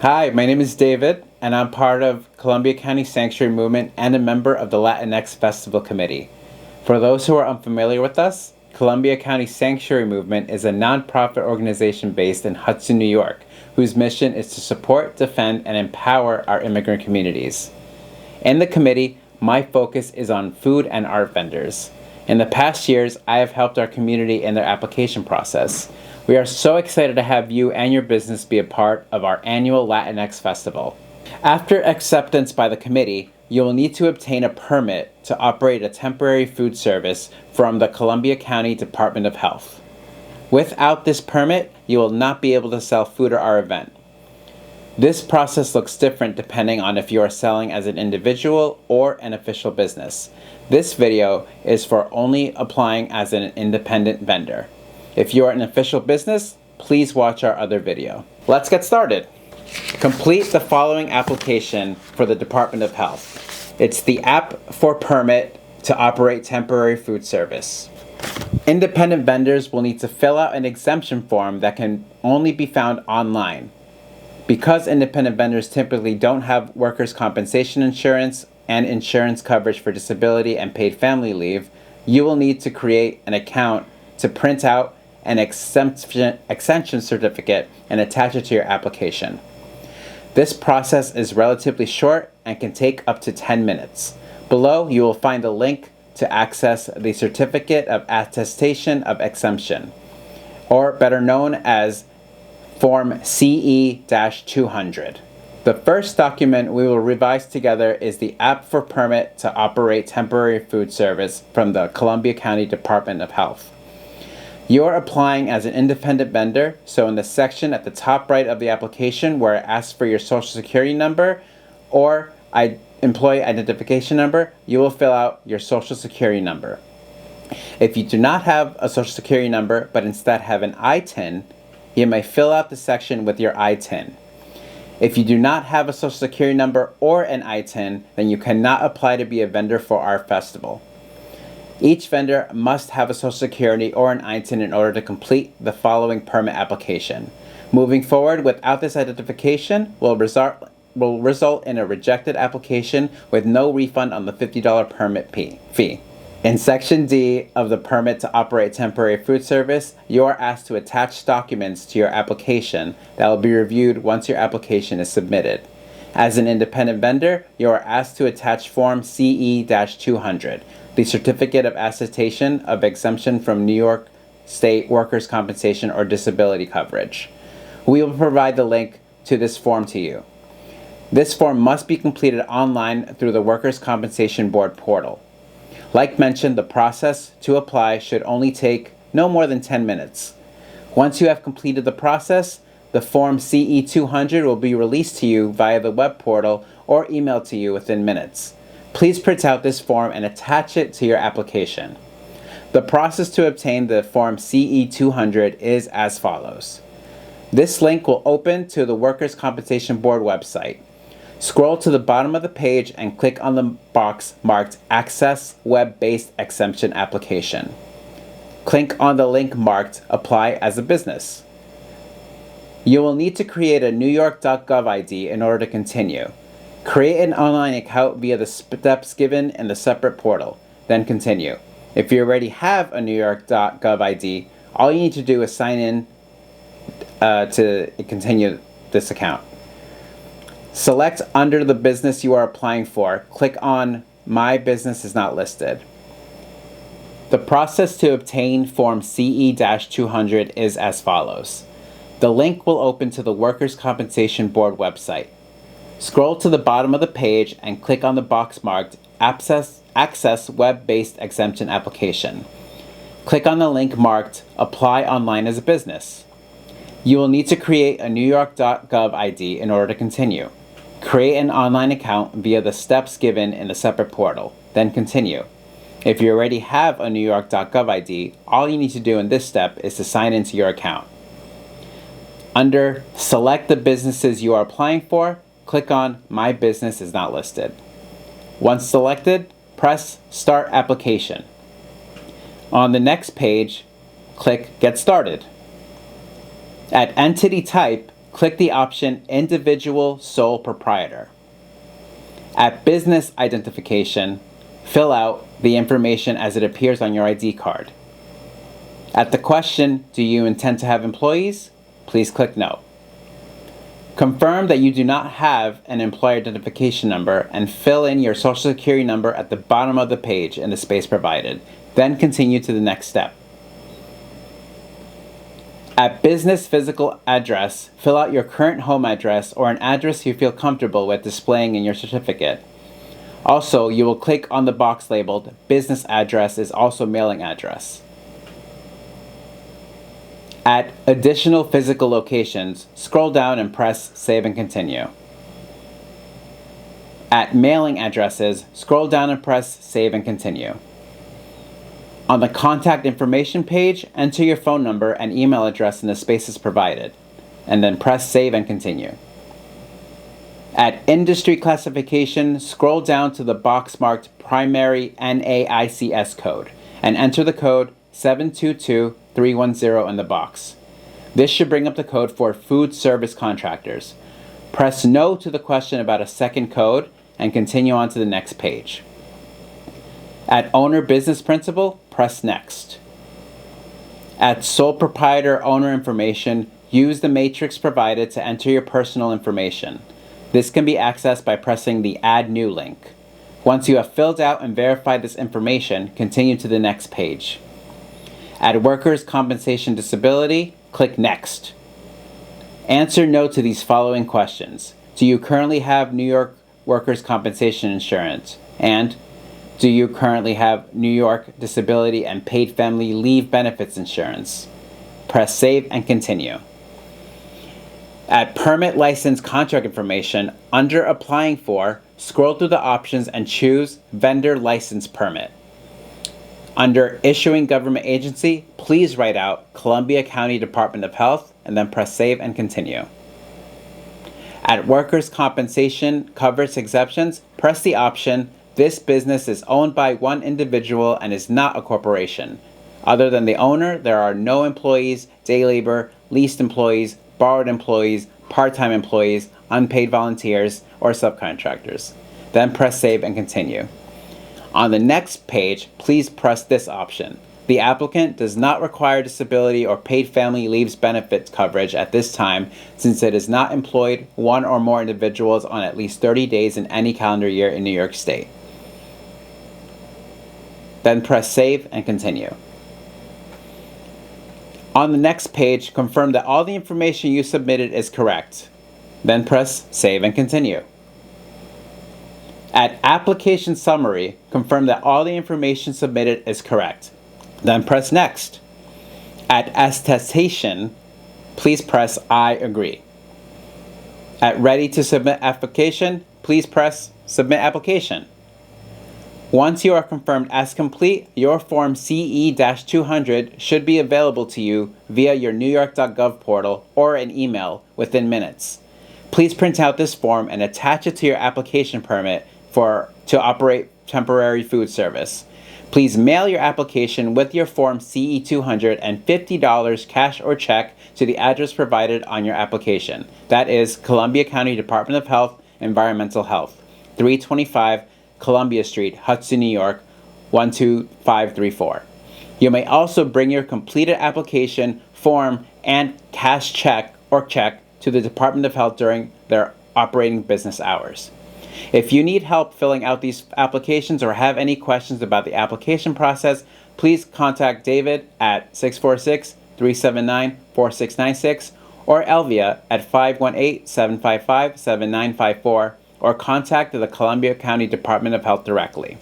Hi, my name is David, and I'm part of Columbia County Sanctuary Movement and a member of the LatinX Festival Committee. For those who are unfamiliar with us, Columbia County Sanctuary Movement is a nonprofit organization based in Hudson, New York, whose mission is to support, defend, and empower our immigrant communities. In the committee, my focus is on food and art vendors. In the past years, I have helped our community in their application process. We are so excited to have you and your business be a part of our annual LatinX Festival. After acceptance by the committee, you will need to obtain a permit to operate a temporary food service from the Columbia County Department of Health. Without this permit, you will not be able to sell food at our event. This process looks different depending on if you are selling as an individual or an official business. This video is for only applying as an independent vendor. If you are an official business, please watch our other video. Let's get started. Complete the following application for the Department of Health. It's the app for permit to operate temporary food service. Independent vendors will need to fill out an exemption form that can only be found online. Because independent vendors typically don't have workers' compensation insurance and insurance coverage for disability and paid family leave, you will need to create an account to print out an exemption certificate and attach it to your application. This process is relatively short and can take up to 10 minutes. Below, you will find a link to access the Certificate of Attestation of Exemption, or better known as Form CE-200. The first document we will revise together is the app for permit to operate temporary food service from the Columbia County Department of Health. You are applying as an independent vendor, so in the section at the top right of the application where it asks for your social security number or employee identification number, you will fill out your social security number. If you do not have a social security number but instead have an ITIN, you may fill out the section with your ITIN. If you do not have a social security number or an ITIN, then you cannot apply to be a vendor for our festival. Each vendor must have a social security or an ITIN in order to complete the following permit application. Moving forward without this identification will result in a rejected application with no refund on the $50 permit fee. In Section D of the Permit to Operate Temporary Food Service, you are asked to attach documents to your application that will be reviewed once your application is submitted. As an independent vendor, you are asked to attach Form CE-200, the Certificate of Attestation of Exemption from New York State Workers' Compensation or Disability Coverage. We will provide the link to this form to you. This form must be completed online through the Workers' Compensation Board portal. Like mentioned, the process to apply should only take no more than 10 minutes. Once you have completed the process, the Form CE-200 will be released to you via the web portal or emailed to you within minutes. Please print out this form and attach it to your application. The process to obtain the Form CE-200 is as follows. This link will open to the Workers' Compensation Board website. Scroll to the bottom of the page and click on the box marked Access Web-Based Exemption Application. Click on the link marked Apply as a Business. You will need to create a NewYork.gov ID in order to continue. Create an online account via the steps given in the separate portal, then continue. If you already have a NewYork.gov ID, all you need to do is sign in to continue this account. Select under the business you are applying for. Click on My Business is Not Listed. The process to obtain Form CE-200 is as follows. The link will open to the Workers' Compensation Board website. Scroll to the bottom of the page and click on the box marked Access Web-Based Exemption Application. Click on the link marked Apply Online as a Business. You will need to create a NewYork.gov ID in order to continue. Create an online account via the steps given in the separate portal, then continue. If you already have a NewYork.gov ID, all you need to do in this step is to sign into your account. Under Select the businesses you are applying for, click on My Business is Not Listed. Once selected, press Start Application. On the next page, click Get Started. At Entity Type, click the option Individual Sole Proprietor. At Business Identification, fill out the information as it appears on your ID card. At the question, do you intend to have employees? Please click No. Confirm that you do not have an employer identification number and fill in your Social Security number at the bottom of the page in the space provided. Then continue to the next step. At Business Physical Address, fill out your current home address or an address you feel comfortable with displaying in your certificate. Also, you will click on the box labeled Business Address is also mailing address. At Additional Physical Locations, scroll down and press Save and Continue. At Mailing Addresses, scroll down and press Save and Continue. On the Contact Information page, enter your phone number and email address in the spaces provided, and then press Save and Continue. At Industry Classification, scroll down to the box marked Primary NAICS code and enter the code 722310 in the box. This should bring up the code for food service contractors. Press No to the question about a second code and continue on to the next page. At Owner Business Principal, press Next. At Sole Proprietor Owner Information, use the matrix provided to enter your personal information. This can be accessed by pressing the Add New link. Once you have filled out and verified this information, continue to the next page. At Workers' Compensation Disability, click Next. Answer no to these following questions. Do you currently have New York Workers' Compensation Insurance? And do you currently have New York Disability and Paid Family Leave Benefits Insurance? Press Save and Continue. At Permit License Contract Information, under Applying For, scroll through the options and choose Vendor License Permit. Under Issuing Government Agency, please write out Columbia County Department of Health and then press Save and Continue. At Workers' Compensation Coverage Exceptions, press the option This business is owned by one individual and is not a corporation. Other than the owner, there are no employees, day labor, leased employees, borrowed employees, part-time employees, unpaid volunteers, or subcontractors. Then press Save and Continue. On the next page, please press this option. The applicant does not require disability or paid family leaves benefits coverage at this time since it has not employed one or more individuals on at least 30 days in any calendar year in New York State. Then press Save and Continue. On the next page, confirm that all the information you submitted is correct. Then press Save and Continue. At Application Summary, confirm that all the information submitted is correct. Then press Next. At Attestation, please press I agree. At Ready to Submit Application, please press Submit Application. Once you are confirmed as complete, your Form CE-200 should be available to you via your newyork.gov portal or an email within minutes. Please print out this form and attach it to your application permit to operate temporary food service. Please mail your application with your Form CE-200 and $50 cash or check to the address provided on your application. That is Columbia County Department of Health, Environmental Health, 325 Columbia Street, Hudson, New York, 12534. You may also bring your completed application form and cash check to the Department of Health during their operating business hours. If you need help filling out these applications or have any questions about the application process, please contact David at 646-379-4696 or Elvia at 518-755-7954 or contact the Columbia County Department of Health directly.